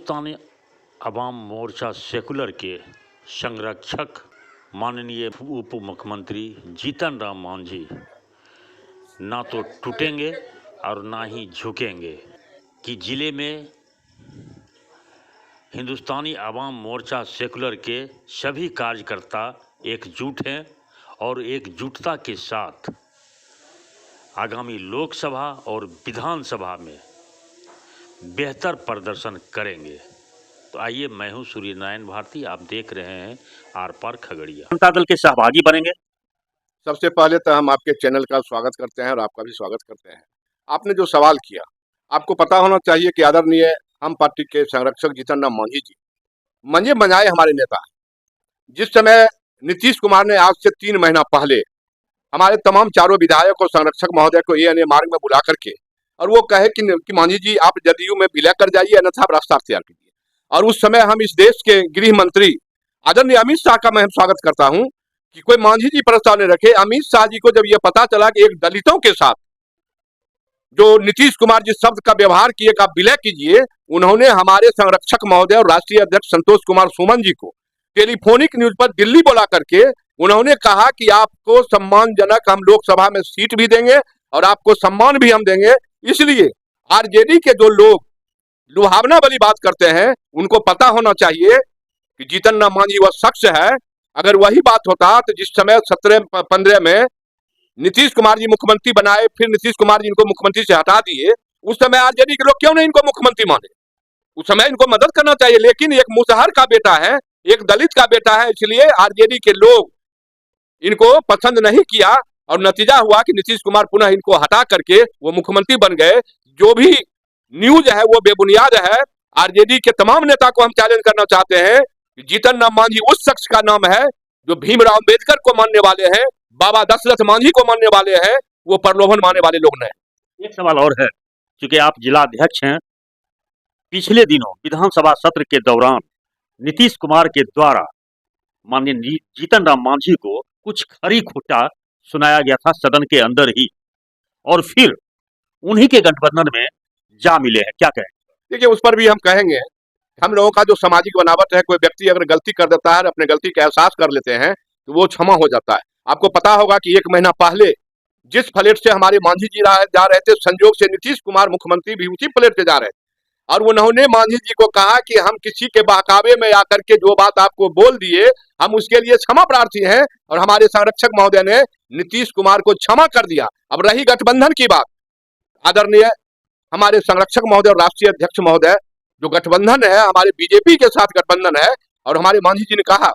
Hindustani Awam Morcha secular के संरक्षक माननीय उप मुख्यमंत्री जीतन राम मांझी ना तो टूटेंगे और ना ही झुकेंगे कि जिले में हिंदुस्तानी अवाम मोर्चा सेकुलर के सभी कार्यकर्ता एकजुट हैं और एकजुटता के साथ आगामी लोकसभा और विधानसभा में बेहतर प्रदर्शन करेंगे। तो आइए, मैं हूं सूर्य नारायण भारती, आप देख रहे हैं आर पार खगड़िया। जनता दल के सहभागी बनेंगे। सबसे पहले तो हम आपके चैनल का स्वागत करते हैं और आपका भी स्वागत करते हैं। आपने जो सवाल किया, आपको पता होना चाहिए कि आदरणीय हम पार्टी के संरक्षक जीतन राम मांझी जी मंजे मनाए हमारे नेता। जिस समय नीतीश कुमार ने आज से 3 महीना पहले हमारे तमाम चारों विधायक और संरक्षक महोदय को एएनए मार्ग में बुला करके और वो कहे कि मांझी जी आप जदयू में विलय कर जाइए, अन्यथा आप रास्ता अख्तियार कीजिए। और उस समय हम इस देश के गृह मंत्री आदरणीय अमित शाह का मैं स्वागत करता हूं कि कोई मांझी जी प्रस्ताव नहीं रखे। अमित शाह जी को जब यह पता चला कि एक दलितों के साथ जो नीतीश कुमार जिस शब्द का व्यवहार किए का विलय कीजिए, उन्होंने हमारे संरक्षक महोदय और राष्ट्रीय अध्यक्ष संतोष कुमार सुमन जी को टेलीफोनिक न्यूज पर दिल्ली बुला करके उन्होंने कहा कि आपको सम्मानजनक हम लोकसभा में सीट भी देंगे और आपको सम्मान भी हम देंगे। इसलिए आरजेडी के जो लोग लुभावना वाली बात करते हैं, उनको पता होना चाहिए कि जीतन राम मांझी वह शख्स है। अगर वही बात होता तो जिस समय 17-15 में नीतीश कुमार जी मुख्यमंत्री बनाए, फिर नीतीश कुमार जी इनको मुख्यमंत्री से हटा दिए, उस समय आरजेडी के लोग क्यों नहीं इनको मुख्यमंत्री माने? उस समय इनको मदद करना चाहिए। लेकिन एक मुसहर का बेटा है, एक दलित का बेटा है, इसलिए आरजेडी के लोग इनको पसंद नहीं किया और नतीजा हुआ कि नीतीश कुमार पुनः इनको हटा करके वो मुख्यमंत्री बन गए। जो भी न्यूज है वो बेबुनियाद है। आरजेडी के तमाम नेता को हम चैलेंज करना चाहते हैं कि जीतन राम मांझी उस शख्स का नाम है जो भीमराव अम्बेडकर को मानने वाले हैं, बाबा दशरथ मांझी को मानने वाले हैं, वो प्रलोभन मानने वाले लोग नहीं। एक सवाल और है, क्योंकि आप जिला अध्यक्ष हैं, पिछले दिनों विधानसभा सत्र के दौरान नीतीश कुमार के द्वारा माननीय जीतन राम मांझी को कुछ खरी खोटा सुनाया गया था सदन के अंदर ही, और फिर उन्हीं के गठबंधन में जा मिले हैं। क्या कहें? देखिए, उस पर भी हम कहेंगे, हम लोगों का जो सामाजिक बनावट है, कोई व्यक्ति अगर गलती कर देता है, अपने गलती का एहसास कर लेते हैं तो वो क्षमा हो जाता है। आपको पता होगा कि 1 महीना पहले जिस फ्लैट से हमारे मांझी जी जा रहे थे, संयोग से नीतीश कुमार मुख्यमंत्री भी उसी फ्लैट से जा रहे थे और उन्होंने मांझी जी को कहा कि हम किसी के बहकावे में आकर के जो बात आपको बोल दिए, हम उसके लिए क्षमा प्रार्थी हैं। और हमारे संरक्षक महोदय ने नीतीश कुमार को क्षमा कर दिया। अब रही गठबंधन की बात, आदरणीय हमारे संरक्षक महोदय और राष्ट्रीय अध्यक्ष महोदय, जो गठबंधन है हमारे बीजेपी के साथ गठबंधन है, और हमारे मांझी जी ने कहा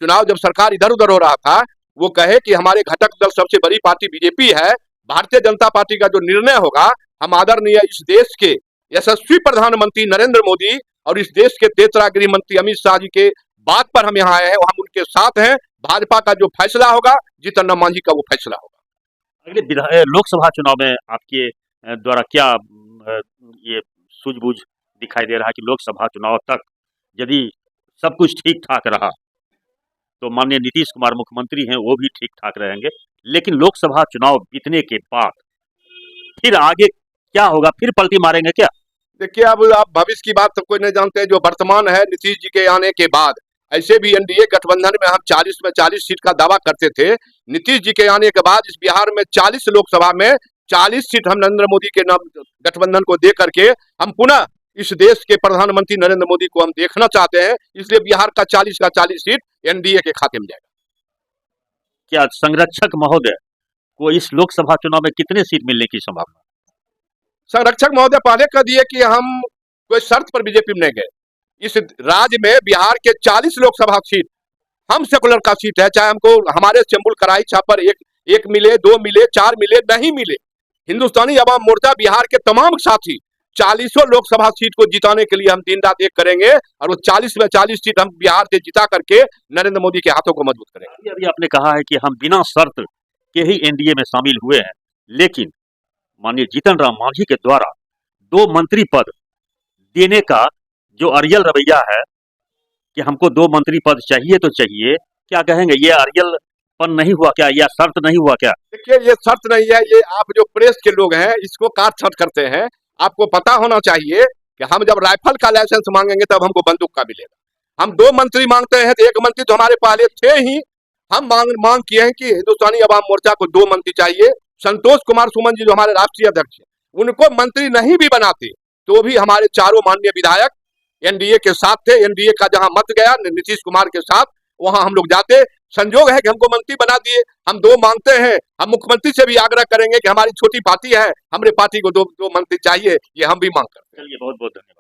चुनाव जब सरकार इधर उधर हो रहा था, वो कहे कि हमारे घटक दल सबसे बड़ी पार्टी बीजेपी है, भारतीय जनता पार्टी का जो निर्णय होगा, हम आदरणीय इस देश के यशस्वी प्रधानमंत्री नरेंद्र मोदी और इस देश के तेसरा गृह मंत्री अमित शाह जी के बात पर हम यहाँ आए हैं, हम उनके साथ हैं। भाजपा का जो फैसला होगा, जीतन राम मांझी का वो फैसला होगा। अगले लोकसभा चुनाव में आपके द्वारा क्या ये सूझबूझ दिखाई दे रहा है कि लोकसभा चुनाव तक यदि सब कुछ ठीक ठाक रहा तो माननीय नीतीश कुमार मुख्यमंत्री हैं, वो भी ठीक ठाक रहेंगे, लेकिन लोकसभा चुनाव बीतने के बाद फिर आगे क्या होगा? फिर पलटी मारेंगे क्या? देखिए, अब आप भविष्य की बात तो कोई नहीं जानते। जो वर्तमान है, नीतीश जी के आने के बाद ऐसे भी एनडीए गठबंधन में हम 40 में 40 सीट का दावा करते थे। नीतीश जी के आने के बाद इस बिहार में 40 लोकसभा में 40 सीट हम नरेंद्र मोदी के नाम गठबंधन को दे करके हम पुनः इस देश के प्रधानमंत्री नरेंद्र मोदी को हम देखना चाहते हैं। इसलिए बिहार का 40 का 40 सीट एनडीए के खाते में जाएगा। क्या संरक्षक महोदय को इस लोकसभा चुनाव में कितने सीट मिलने की संभावना? संरक्षक महोदय पहले कह दिए कि हम कोई शर्त पर बीजेपी में नहीं गए। इस राज्य में बिहार के 40 लोकसभा सीट हम सेकुलर का सीट है, चाहे हमको हमारे चंबुल कराई छापर एक मिले, 2 मिले, 4 मिले, नहीं मिले। हिंदुस्तानी अवाम मोर्चा बिहार के तमाम साथी 40 लोकसभा सीट को जिताने के लिए हम दिन रात एक करेंगे और वो 40 में 40 सीट हम बिहार से जिता करके नरेंद्र मोदी के हाथों को मजबूत करेंगे। अभी आपने कहा है कि हम बिना शर्त के ही एनडीए में शामिल हुए हैं, लेकिन माननीय जीतन राम मांझी के द्वारा 2 मंत्री पद देने का जो अड़ियल रवैया है कि हमको 2 मंत्री पद चाहिए तो चाहिए, क्या कहेंगे? ये अड़ियलपन नहीं हुआ क्या, या शर्त नहीं हुआ क्या? देखिए, ये शर्त नहीं है, ये आप जो प्रेस के लोग हैं इसको काट छाट करते हैं। आपको पता होना चाहिए कि हम जब राइफल का लाइसेंस मांगेंगे तब हमको बंदूक का मिलेगा। हम 2 मंत्री मांगते हैं तो 1 मंत्री तो हमारे पहले थे ही। हम मांग किए हैं कि हिंदुस्तानी अवाम मोर्चा को 2 मंत्री चाहिए। संतोष कुमार सुमन जी जो हमारे राष्ट्रीय अध्यक्ष हैं, उनको मंत्री नहीं भी बनाते तो भी हमारे चारों माननीय विधायक एनडीए के साथ थे। एनडीए का जहां मत गया नीतीश कुमार के साथ, वहां हम लोग जाते। संजोग है कि हमको मंत्री बना दिए। हम 2 मांगते हैं। हम मुख्यमंत्री से भी आग्रह करेंगे कि हमारी छोटी पार्टी है, हमारे पार्टी को 2 मंत्री चाहिए, ये हम भी मांग करते हैं। चलिए, बहुत बहुत धन्यवाद।